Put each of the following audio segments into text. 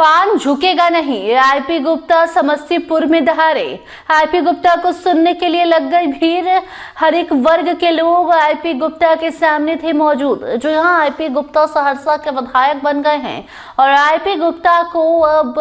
पान झुकेगा नहीं, आईपी गुप्ता समस्तीपुर में दहाड़े। आईपी गुप्ता को सुनने के लिए लग गई भीड़। हर एक वर्ग के लोग आईपी गुप्ता के सामने थे मौजूद। जो यहाँ आईपी गुप्ता सहरसा के विधायक बन गए हैं और आईपी गुप्ता को अब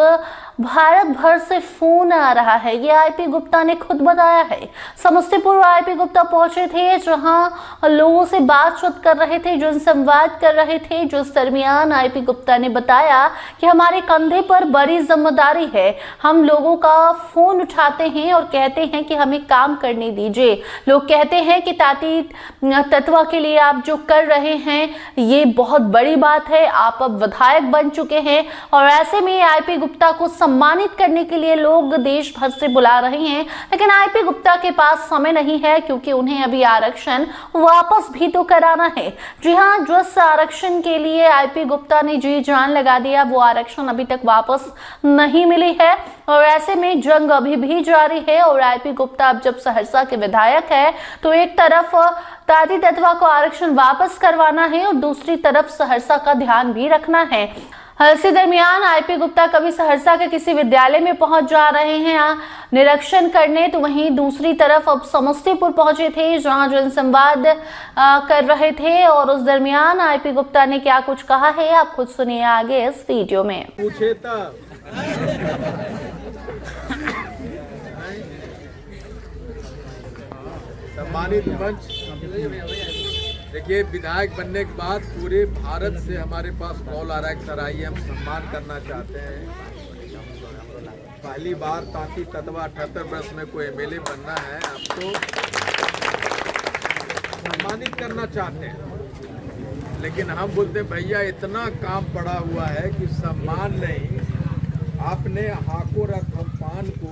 भारत भर से फोन आ रहा है। ये आईपी गुप्ता ने खुद बताया है। समस्तीपुर आईपी गुप्ता पहुंचे थे, जहां लोगों से बातचीत कर रहे थे, जो संवाद कर रहे थे। जो इस दरमियान आईपी गुप्ता ने बताया कि हमारे कंधे पर बड़ी जिम्मेदारी है। हम लोगों का फोन उठाते हैं और कहते हैं कि हमें काम करने दीजिए। लोग कहते हैं कि ताती तत्वा के लिए आप जो कर रहे हैं ये बहुत बड़ी बात है। आप अब विधायक बन चुके हैं और ऐसे में आईपी गुप्ता को सम्मानित करने के लिए लोग देश भर से बुला रहे हैं। लेकिन आईपी गुप्ता के पास समय नहीं है, क्योंकि उन्हें अभी आरक्षण वापस भी तो कराना है। जी हां, जिस आरक्षण के लिए आईपी गुप्ता ने जी जान लगा दिया, वो आरक्षण अभी तक वापस नहीं मिली है और ऐसे में जंग अभी भी जारी है। और आईपी गुप्ता अब जब सहरसा के विधायक है तो एक तरफ ताती तत्वा को आरक्षण वापस करवाना है और दूसरी तरफ सहरसा का ध्यान भी रखना है। इसी दरमियान आईपी गुप्ता कभी सहरसा के किसी विद्यालय में पहुंच जा रहे हैं निरीक्षण करने, तो वहीं दूसरी तरफ अब समस्तीपुर पहुंचे थे, जहां जनसंवाद कर रहे थे। और उस दरमियान आईपी गुप्ता ने क्या कुछ कहा है, आप खुद सुनिए आगे इस वीडियो में। सम्मानित मंच, देखिए, विधायक बनने के बाद पूरे भारत से हमारे पास कॉल आ रहा है कि सर आइए हम सम्मान करना चाहते हैं। पहली बार ताती तत्वा 78 वर्ष में कोई एमएलए बनना है, अब तो सम्मानित करना चाहते हैं। लेकिन हम बोलते हैं भैया इतना काम पड़ा हुआ है कि सम्मान नहीं, आपने हाको रखम पान को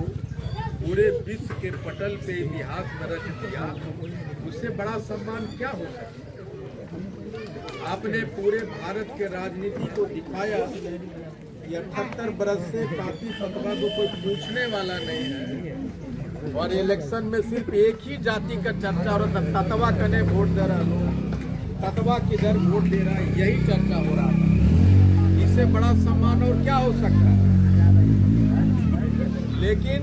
पूरे विश्व के पटल पे इतिहास में रच दिया, उससे बड़ा सम्मान क्या हो सकता। आपने पूरे भारत के राजनीति को दिखाया कि 78 बरस से ताती तत्वा को कोई पूछने वाला नहीं है और इलेक्शन में सिर्फ एक ही जाति का चर्चा हो रहा था, तत्वा कने वोट दे रहा लोग, तत्वा किधर वोट दे रहा है, यही चर्चा हो रहा था। इससे बड़ा सम्मान और क्या हो सकता है। लेकिन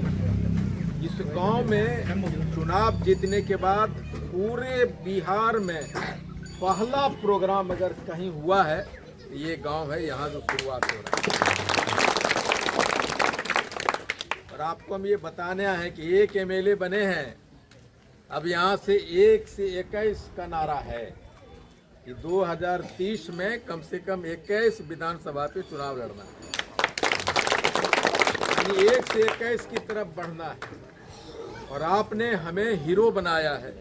इस गांव में चुनाव जीतने के बाद पूरे बिहार में पहला प्रोग्राम अगर कहीं हुआ है, ये गांव है, यहाँ जो शुरुआत हो रहा है। और आपको हम ये बताने आए हैं कि एक एमएलए बने हैं, अब यहाँ से 1 से 21 का नारा है कि 2030 में कम से कम 21 विधानसभा पे चुनाव लड़ना है, यानी 1 से 21 की तरफ बढ़ना है। और आपने हमें हीरो बनाया है,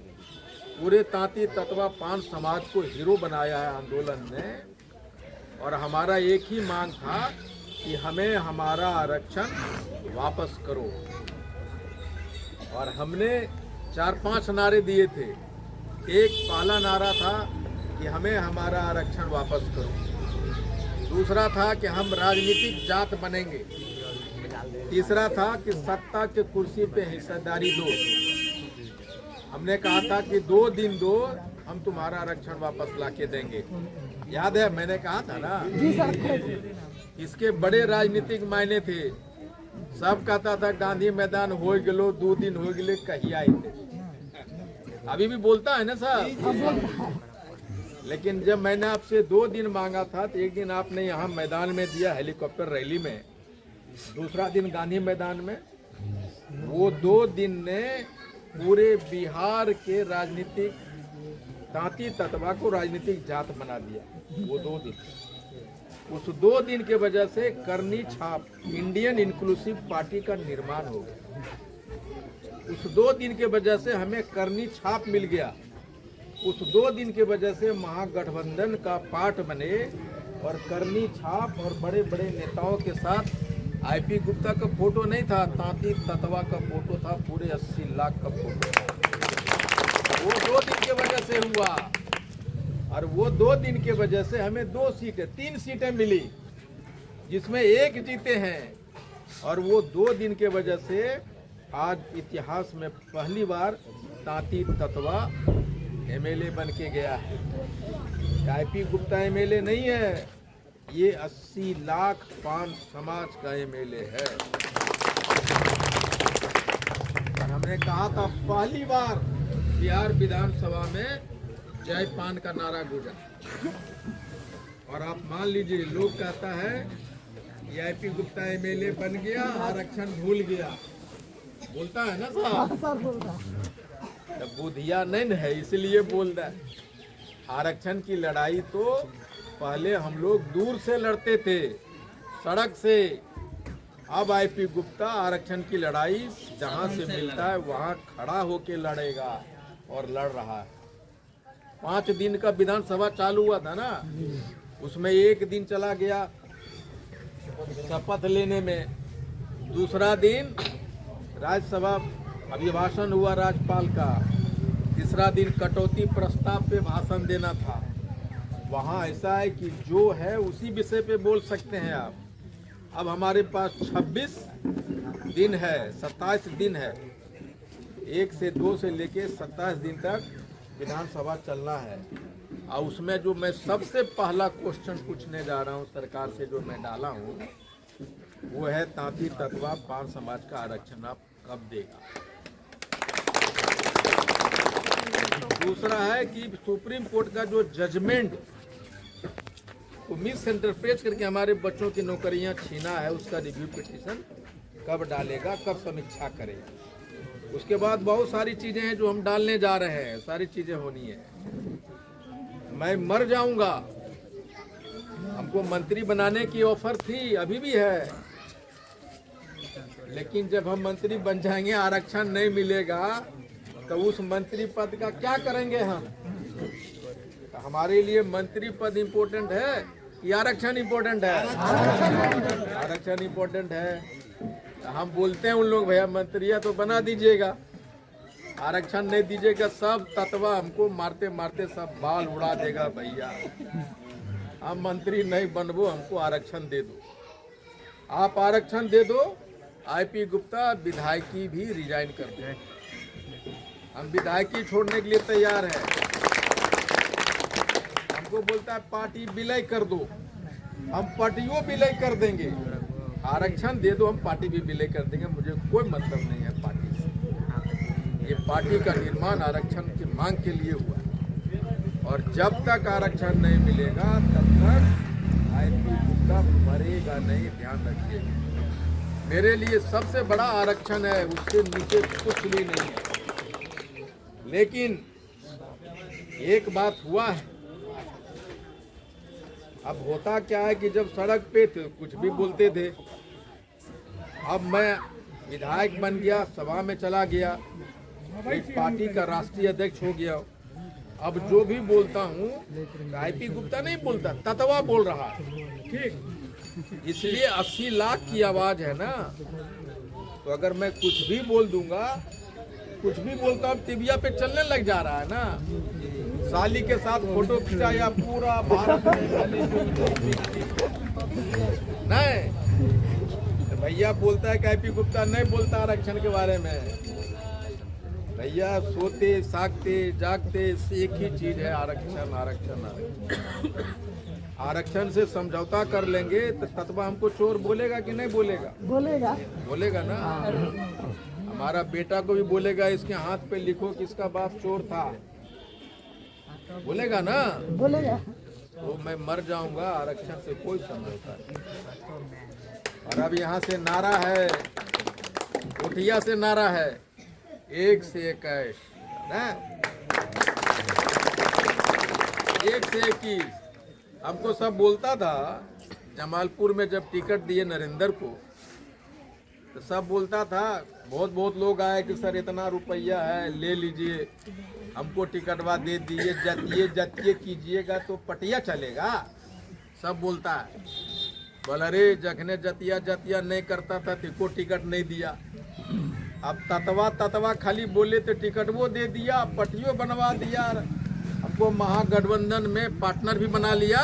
पूरे ताती तत्वा पान समाज को हीरो बनाया है आंदोलन ने। और हमारा एक ही मांग था कि हमें हमारा आरक्षण वापस करो। और हमने 4-5 नारे दिए थे। एक पहला नारा था कि हमें हमारा आरक्षण वापस करो, दूसरा था कि हम राजनीतिक जात बनेंगे, तीसरा था कि सत्ता के कुर्सी पे हिस्सेदारी दो। हमने कहा था कि 2 दिन दो, हम तुम्हारा आरक्षण वापस लाके देंगे। याद है, मैंने कहा था ना। इसके बड़े राजनीतिक मायने थे। सब कहता था गांधी मैदान हो गलो, 2 दिन हो गए, कहीं आए थे। अभी भी बोलता है ना साहब। लेकिन जब मैंने आपसे 2 दिन मांगा था तो एक दिन आपने यहाँ मैदान में दिया, हेलीकॉप्टर रैली में, दूसरा दिन गांधी मैदान में। वो 2 दिन ने पूरे बिहार के राजनीतिक ताती तत्वा को राजनीतिक जात बना दिया। वो 2 दिन, उस 2 दिन के वजह से करनी छाप इंडियन इंक्लूसिव पार्टी का निर्माण हो गया। उस 2 दिन के वजह से हमें करनी छाप मिल गया। उस 2 दिन के वजह से महागठबंधन का पार्ट बने और करनी छाप और बड़े बड़े नेताओं के साथ आईपी गुप्ता का फोटो नहीं था, ताती तत्वा का फोटो था, पूरे 80 लाख का फोटो था। वो 2 दिन के वजह से हुआ। और वो 2 दिन के वजह से हमें 3 सीटें मिली, जिसमें 1 जीते हैं। और वो 2 दिन के वजह से आज इतिहास में पहली बार ताती तत्वा एमएलए बन के गया है। आईपी गुप्ता एमएलए नहीं है, ये 80 लाख पान समाज का एमएलए है। और हमने कहा था पहली बार बिहार विधानसभा में जय पान का नारा गूंजा। और आप मान लीजिए, लोग कहता है ये आईपी गुप्ता एमएलए बन गया, आरक्षण भूल गया, बोलता है ना साहब। बुधिया नहीं है, इसलिए बोल रहा है। आरक्षण की लड़ाई तो पहले हम लोग दूर से लड़ते थे, सड़क से। अब आईपी गुप्ता आरक्षण की लड़ाई जहां से मिलता है वहां खड़ा होके लड़ेगा, और लड़ रहा है। 5 दिन का विधानसभा चालू हुआ था ना, उसमें 1 दिन चला गया शपथ लेने में, दूसरा दिन राज्यसभा अभिभाषण हुआ राज्यपाल का, तीसरा दिन कटौती प्रस्ताव पे भाषण देना था। वहाँ ऐसा है कि जो है उसी विषय पे बोल सकते हैं आप। अब हमारे पास 26 दिन है, 27 दिन है, 1 से 2 से लेके 27 दिन तक विधानसभा चलना है। और उसमें जो मैं सबसे पहला क्वेश्चन पूछने जा रहा हूँ सरकार से, जो मैं डाला हूँ, वो है तांती तत्वा पान समाज का आरक्षण आप कब देगा। दूसरा है कि सुप्रीम कोर्ट का जो जजमेंट को मिस इंटरप्रेट करके हमारे बच्चों की नौकरियां छीना है, उसका रिव्यू पिटीशन कब डालेगा, कब समीक्षा करेगा। उसके बाद बहुत सारी चीजें हैं जो हम डालने जा रहे हैं, सारी चीजें होनी है। मैं मर जाऊंगा, हमको मंत्री बनाने की ऑफर थी, अभी भी है, लेकिन जब हम मंत्री बन जाएंगे आरक्षण नहीं मिलेगा तो उस मंत्री पद का क्या करेंगे हम। तो हमारे लिए मंत्री पद इम्पोर्टेंट है कि आरक्षण इम्पोर्टेंट है? आरक्षण इम्पोर्टेंट है। तो हम बोलते हैं उन लोग, भैया मंत्रिया तो बना दीजिएगा, आरक्षण नहीं दीजिएगा, सब तत्वा हमको मारते मारते सब बाल उड़ा देगा। भैया हम मंत्री नहीं बनबो, हमको आरक्षण दे दो। आप आरक्षण दे दो, आईपी गुप्ता विधायकी भी रिजाइन कर दे। हम विधायकी छोड़ने के लिए तैयार है। हमको बोलता है पार्टी विलय कर दो, हम पार्टियों विलय कर देंगे। आरक्षण दे दो, हम पार्टी भी विलय कर देंगे, मुझे कोई मतलब नहीं है पार्टी से। ये पार्टी का निर्माण आरक्षण की मांग के लिए हुआ है, और जब तक आरक्षण नहीं मिलेगा तब तक आईपी गुप्ता मरेगा नहीं, ध्यान रखिए। मेरे लिए सबसे बड़ा आरक्षण है, उससे नीचे कुछ भी नहीं है। लेकिन एक बात हुआ है, अब होता क्या है कि जब सड़क पे थे कुछ भी बोलते थे, अब मैं विधायक बन गया, सभा में चला गया, एक पार्टी का राष्ट्रीय अध्यक्ष हो गया, अब जो भी बोलता हूँ आईपी गुप्ता नहीं बोलता, तत्वा बोल रहा है, ठीक। इसलिए 80 लाख की आवाज है ना, तो अगर मैं कुछ भी बोल दूंगा, कुछ भी बोलता हूँ, टीविया पे चलने लग जा रहा है ना। साली के साथ फोटो खिंचाया पूरा भारत नहीं, तो भैया बोलता है कि आईपी गुप्ता नहीं बोलता आरक्षण के बारे में। भैया सोते सागते जागते एक ही चीज है, आरक्षण आरक्षण आरक्षण। आरक्षण से समझौता कर लेंगे तो तत्वा हमको चोर बोलेगा कि नहीं बोलेगा? बोलेगा, बोलेगा ना। हमारा बेटा को भी बोलेगा इसके हाथ पे लिखो कि इसका बाप चोर था, बोलेगा ना, बोलेगा। तो मैं मर जाऊंगा, आरक्षण से कोई समझौता नहीं। और अब यहाँ से नारा है, कोठिया से नारा है, 1 से 21 ना, 1 से 21। हमको सब बोलता था जमालपुर में जब टिकट दिए नरेंद्र को, तो सब बोलता था, बहुत लोग आए कि सर इतना रुपया है, ले लीजिए, हमको टिकटवा दे दिए, जतिये कीजिएगा तो पटिया चलेगा, सब बोलता है। बोला अरे जखने जतिया नहीं करता था तिको टिकट नहीं दिया। अब ततवा खाली बोले तो टिकट वो दे दिया, पटियो बनवा दिया, हमको महागठबंधन में पार्टनर भी बना लिया।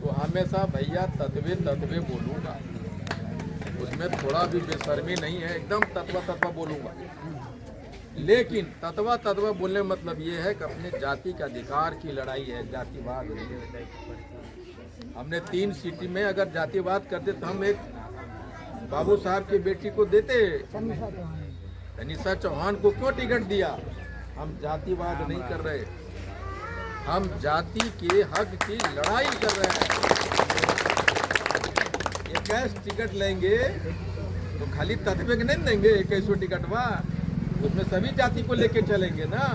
तो हमेशा भैया तत्वे बोलूँगा, उसमें थोड़ा भी बेशर्मी नहीं है, एकदम तत्वा बोलूँगा। लेकिन तत्वा तत्वा बोलने का मतलब ये है कि अपने जाति का अधिकार की लड़ाई है, जातिवाद नहीं। हमने 3 सिटी में अगर जातिवाद करते तो हम एक बाबू साहब की बेटी को देते, तनिषा चौहान को क्यों टिकट दिया? हम जातिवाद नहीं कर रहे, हम जाति के हक की लड़ाई कर रहे हैं। 21 टिकट लेंगे तो खाली तत्व के नहीं देंगे 21 टिकटवा, उसमें सभी जाति को लेके चलेंगे ना।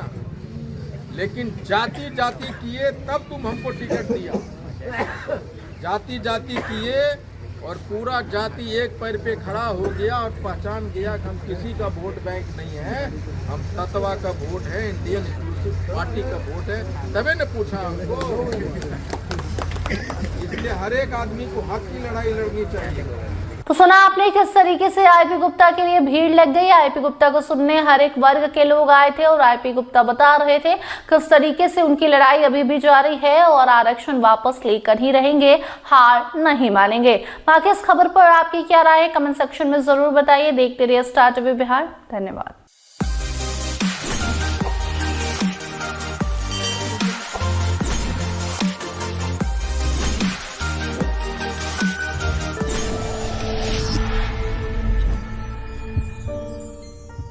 लेकिन जाति जाति किए तब तुम हमको टिकट दिया, जाति जाति किए और पूरा जाति एक पैर पे खड़ा हो गया और पहचान गया कि हम किसी का वोट बैंक नहीं है, हम तत्वा का वोट है, इंडियन इंक्लूसिव पार्टी का वोट है, तभी ने पूछा हमको। इसलिए हर एक आदमी को हक की लड़ाई लड़नी चाहिए। तो सुना आपने किस तरीके से आईपी गुप्ता के लिए भीड़ लग गई। आईपी गुप्ता को सुनने हर एक वर्ग के लोग आए थे और आईपी गुप्ता बता रहे थे किस तरीके से उनकी लड़ाई अभी भी जारी है और आरक्षण वापस लेकर ही रहेंगे, हार नहीं मानेंगे। बाकी इस खबर पर आपकी क्या राय है, कमेंट सेक्शन में जरूर बताइए। देखते रहिए स्टार टीवी बिहार। धन्यवाद।